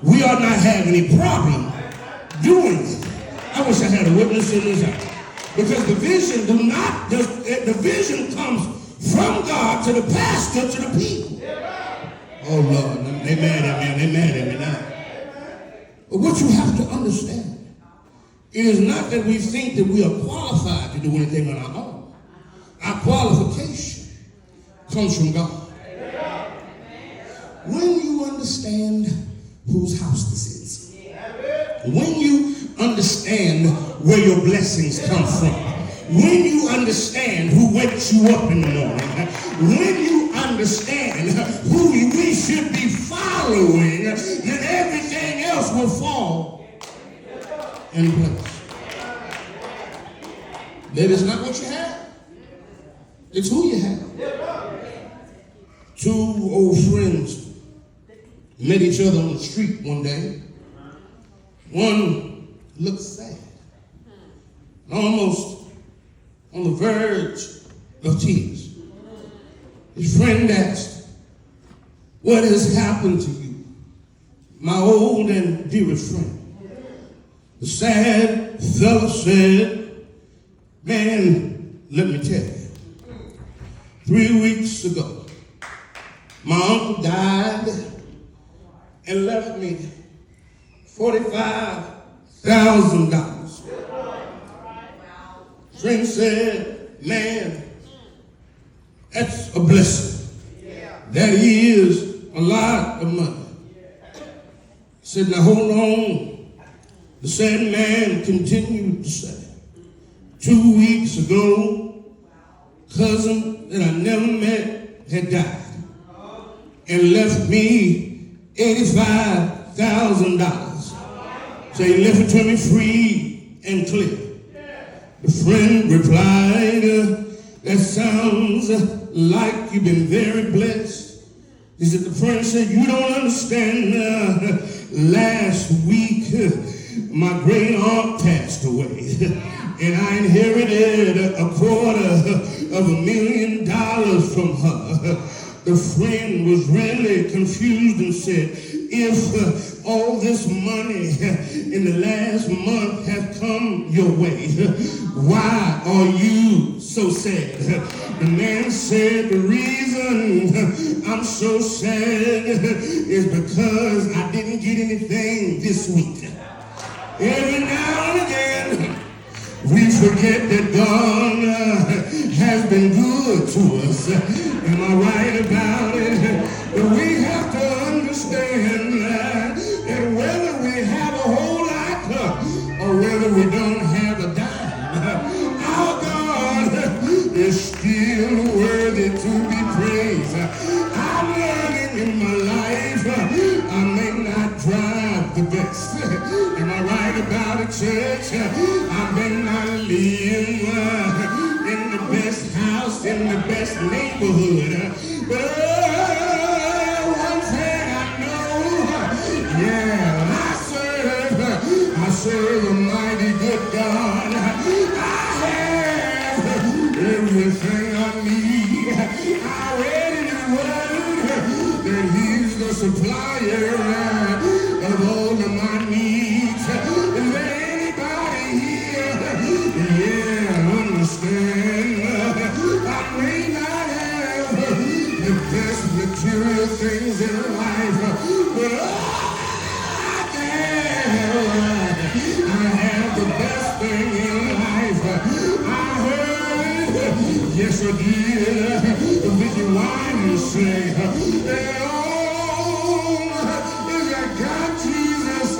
we ought not have any problem doing it. I wish I had a witness in this house. Because the vision comes from God to the pastor, to the people. Oh Lord, they mad at me now. But what you have to understand, it is not that we think that we are qualified to do anything on our own. Our qualification comes from God. When you understand whose house this is, when you understand where your blessings come from, when you understand who wakes you up in the morning, when you understand who we should be following, then everything else will fall in place. That is not what you have. It's who you have. Two old friends met each other on the street one day. One looked sad, almost on the verge of tears. His friend asked, "What has happened to you, my old and dearest friend?" The sad fellow said, "Man, let me tell you, 3 weeks ago, my uncle died and left me $45,000. Friend said, "Man, that's a blessing. That is a lot of money." He said, "Now hold on." The sad man continued to say, 2 weeks ago, cousin that I never met had died and left me $85,000. So he left it to me free and clear." The friend replied, "That sounds like you've been very blessed." He said, the friend said, "You don't understand. Last week, my great aunt passed away, and I inherited $250,000 from her." The friend was really confused and said, "If all this money in the last month has come your way, why are you so sad?" The man said, "The reason I'm so sad is because I didn't get anything this week." Every now and again, we forget that God has been good to us. Am I right about it? But we have to understand that whether we have a whole lot or whether we don't have a dime, our God is still worthy to be praised. I'm learning in my life, I may not drive the best. Am I right about it, church? I may not live in the best house, in the best neighborhood. But one thing I know, yeah, I serve a mighty good God. I have everything I need. I read in the word that He's the supplier of all of my needs. Is there anybody here? Yeah, understand. I may not have the best material things in life, but I have the best thing in life. I heard, yes I did, Vicky Wine say, is that God Jesus,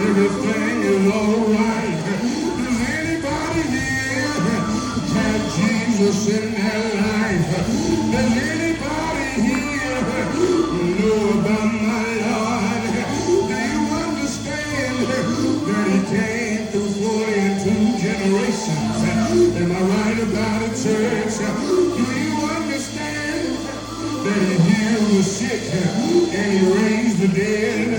everything is alright. Does anybody here have Jesus in their life? Does anybody here know about my Lord? Do you understand that He came through 42 generations? Am I right about it, church? Do you understand that He healed the sick and He raised the dead?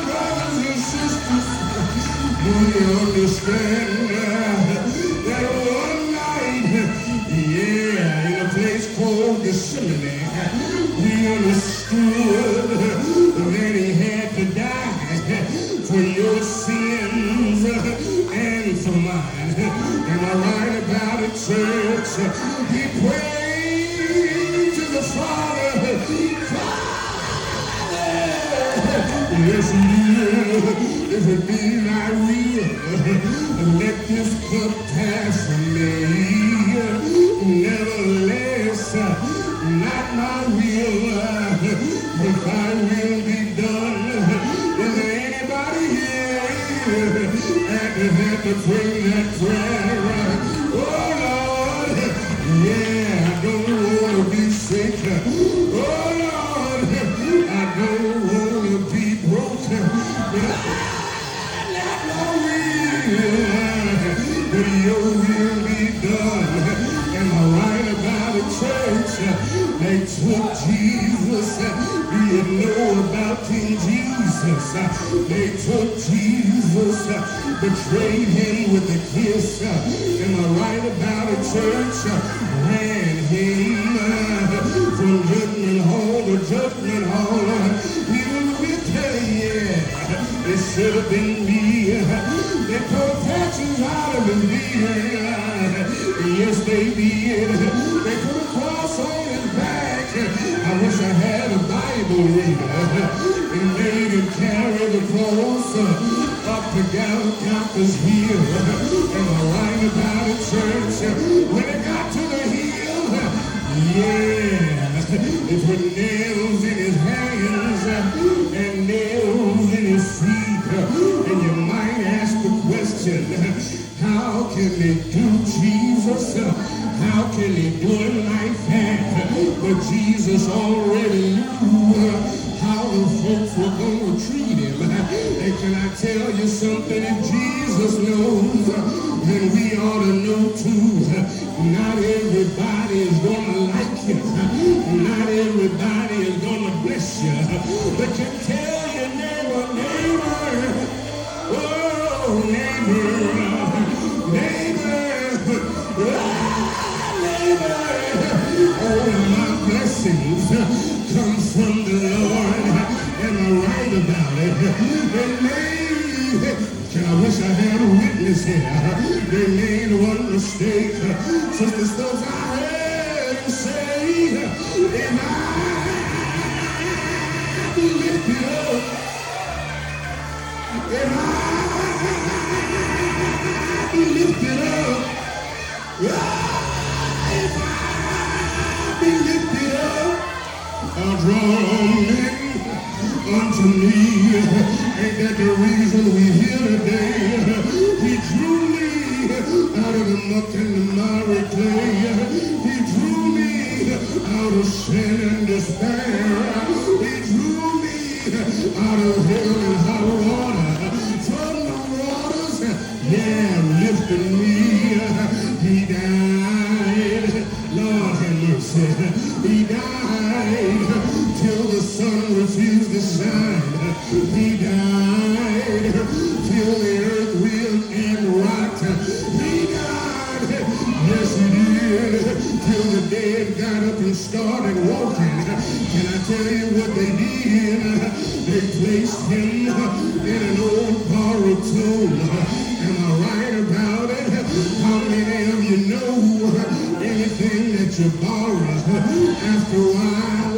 Brothers and sisters, do you understand that one night, yeah, in a place called Gethsemane, we understood that he had to die for your sins and for mine. Am I right about it, church? He prayed to the Father, Father, yes, he did. If it be thy will, let this cup pass from me. Nevertheless, not my will, but thy will be done. Is there anybody here that had to pray that prayer? Oh Lord, yeah, I don't want to be sick. Oh Lord, I don't want to be broken. But not my will, but your will be done. Am I right about it, church? They took Jesus. Do you know about King Jesus? They took Jesus, betrayed him with a kiss. Am I right about it, church? Ran him from judgment hall to judgment hall. He was with her, yeah. It should have been me. They put patches out of his beard. Yes, they did. They put a cross on his back. I wish I had a Bible reader and made him carry the cross up to Golgotha's hill. Am I right about it, church? When it got to the hill, yeah, it put nails in his hands and nails in his feet. And you might ask the question, how can they do Jesus? How can they do it like that? But Jesus already knew how the folks were going to treat him. And can I tell you something? If Jesus knows, then we ought to know too. Not everybody is going to like you. Not everybody is going to bless you. But you tell your neighbor, neighbor, oh, neighbor, neighbor, all my blessings come from the Lord. Am I right about it? They made, I wish I had a witness here. They made one mistake. Sister Stokes, I heard him say, and I be lifted up. And I be lifted up. If I be lifted up, I'll draw men unto me. Ain't that the reason we here today? He drew me out of the muck and the miry clay. He drew me out of sin and despair. He drew me out of hell and hot water. From the waters, yeah, lifted me. He died, Lord have mercy. He died till the sun refused to shine. He died till the earth, wind, and rocked. He died, yes he did, till the dead got up and started walking. Can I tell you what they did? They placed him in an old borrowed tomb. Am I right about it? How many of you know anything that you borrow, after a while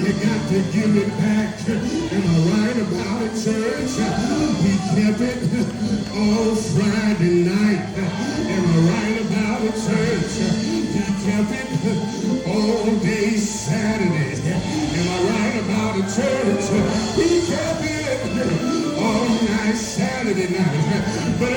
you got to give it back? Am I right about it, church? He kept it all Friday night. Am I right about it, church? He kept it all day Saturday. Am I right about it, church? He kept it all night Saturday night. But